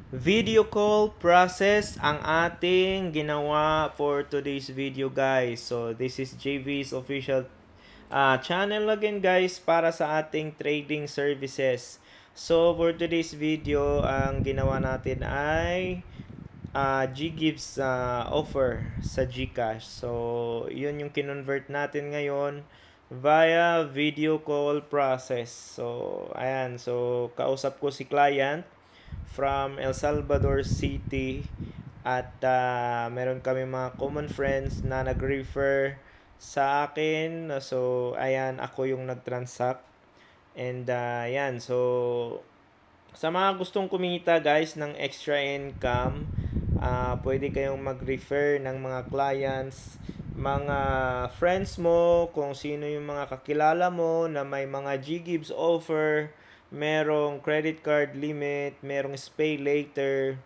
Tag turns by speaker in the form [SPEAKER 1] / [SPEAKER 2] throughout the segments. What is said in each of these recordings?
[SPEAKER 1] Video call process ang ating ginawa for today's video, guys. So this is JV's official channel again, guys, para sa ating trading services. So for today's video, ang ginawa natin ay GGives offer sa GCash. So yun yung kinonvert natin ngayon via video call process. So ayan, so kausap ko si client from El Salvador City at meron kami mga common friends na nag-refer sa akin. So ayan, ako yung nag-transact. And ayan, so sa mga gustong kumita, guys, ng extra income, pwede kayong mag-refer ng mga clients, mga friends mo, kung sino yung mga kakilala mo na may mga GGives offer, merong credit card limit, merong pay later,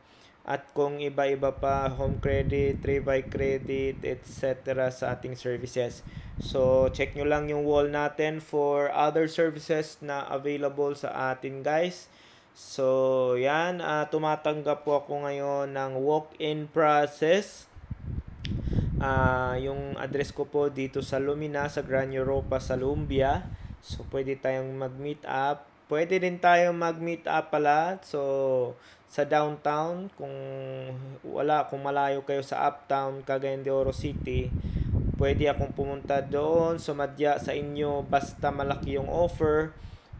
[SPEAKER 1] at kung iba-iba pa, home credit, rebuy credit, etc. sa ating services. So, check nyo lang yung wall natin for other services na available sa atin, guys. So, yan. Tumatanggap po ako ngayon ng walk-in process. Yung address ko po dito sa Lumina, sa Gran Europa, sa Lumbia. So, pwede tayong mag-meet up. Pwede din tayong mag-meet up pala. So, sa downtown, kung malayo kayo sa uptown, Cagayan de Oro City, pwede akong pumunta doon, sumadya sa inyo, basta malaki yung offer,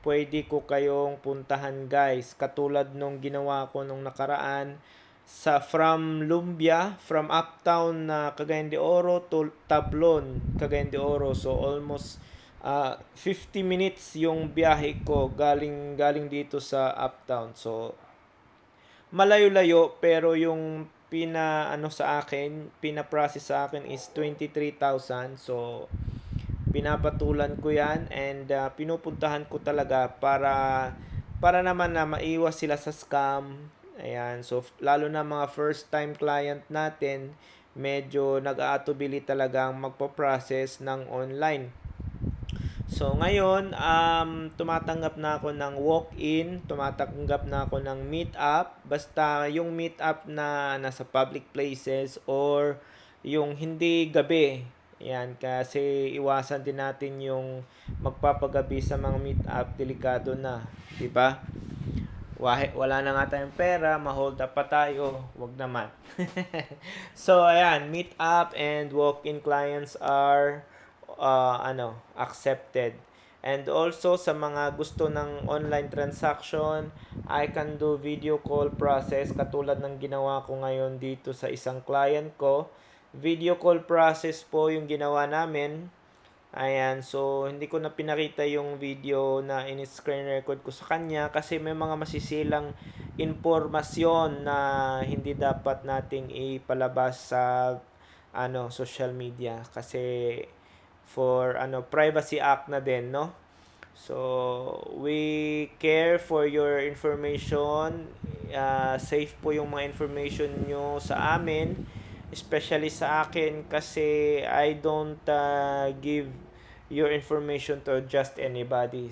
[SPEAKER 1] pwede ko kayong puntahan, guys. Katulad nung ginawa ko nung nakaraan, from Lumbia, from uptown na Cagayan de Oro to Tablon, Cagayan de Oro. So almost 50 minutes yung biyahe ko galing dito sa uptown. So malayo-layo, pero yung pina-process sa akin is 23,000. So pinapatulan ko yan, and pinupuntahan ko talaga para naman na maiwas sila sa scam. Ayan, so lalo na mga first time client natin, medyo nag-aatubili talagang magpo-process ng online. So ngayon, tumatanggap na ako ng walk-in, tumatanggap na ako ng meet-up, basta yung meet-up na nasa public places or yung hindi gabi. Yan, kasi iwasan din natin yung magpapagabi sa mga meet-up, delikado na, 'di ba? Wala na nga tayong pera, ma-hold up pa tayo, wag naman. So ayan, meet-up and walk-in clients are accepted. And also sa mga gusto ng online transaction, I can do video call process katulad ng ginawa ko ngayon dito sa isang client ko. Video call process po yung ginawa namin. Ayan, so hindi ko na pinakita yung video na in-screen record ko sa kanya kasi may mga masisilang impormasyon na hindi dapat nating ipalabas sa social media kasi for Privacy Act na din, no? So we care for your information. Safe po yung mga information nyo sa amin, especially sa akin, kasi I don't give your information to just anybody.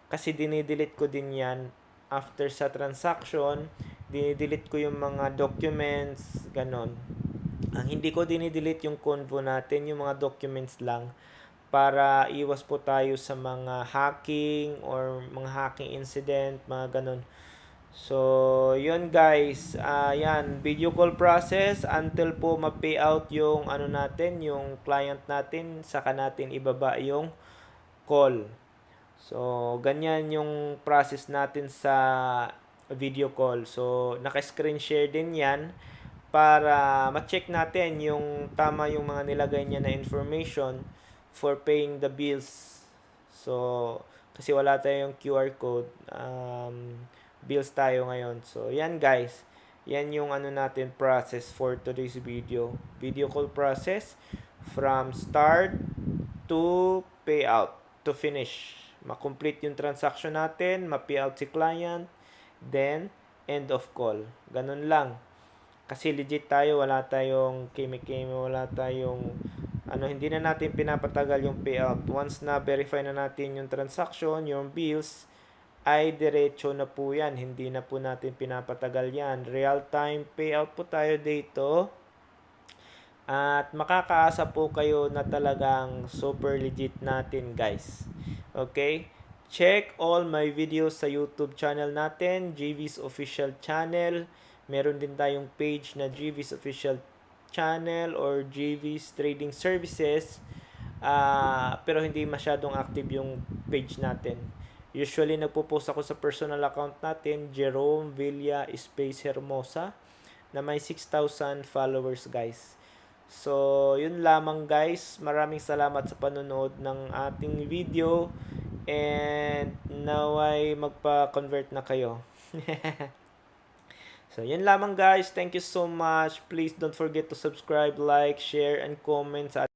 [SPEAKER 1] Kasi dinidelete ko din yan after sa transaction. Dinidelete ko yung mga documents, ganon. Ang hindi ko dinidelete yung convo natin, yung mga documents lang, para iwas po tayo sa mga hacking or mga hacking incident, mga ganon. So, yun, guys. Yan, video call process until po ma-payout yung natin, yung client natin, saka natin ibaba yung call. So, ganyan yung process natin sa video call. So, naka-screen share din yan para ma-check natin yung tama yung mga nilagay niya na information for paying the bills. So, kasi wala tayong QR code, bills tayo ngayon. So, yan, guys. Yan yung natin process for today's video. Video call process from start to payout, to finish. Ma-complete yung transaction natin, ma-payout si client, then end of call. Ganun lang. Kasi legit tayo, wala tayong keme-keme, wala tayong hindi na natin pinapatagal yung payout. Once na verify na natin yung transaction, yung bills, ay diretso na po yan. Hindi na po natin pinapatagal yan. Real-time payout po tayo dito. At makakaasa po kayo na talagang super legit natin guys. Okay? Check all my videos sa YouTube channel natin, JV's Official Channel. Meron din tayong page na JV's Official Channel or JV's Trading Services. Pero hindi masyadong active yung page natin. Usually nagpo-post ako sa personal account natin, Jerome Villa Space Hermosa, na may 6,000 followers guys. So, yun lamang guys. Maraming salamat sa panonood ng ating video. And naway magpa-convert na kayo. So, yun lamang guys. Thank you so much. Please don't forget to subscribe, like, share, and comment sa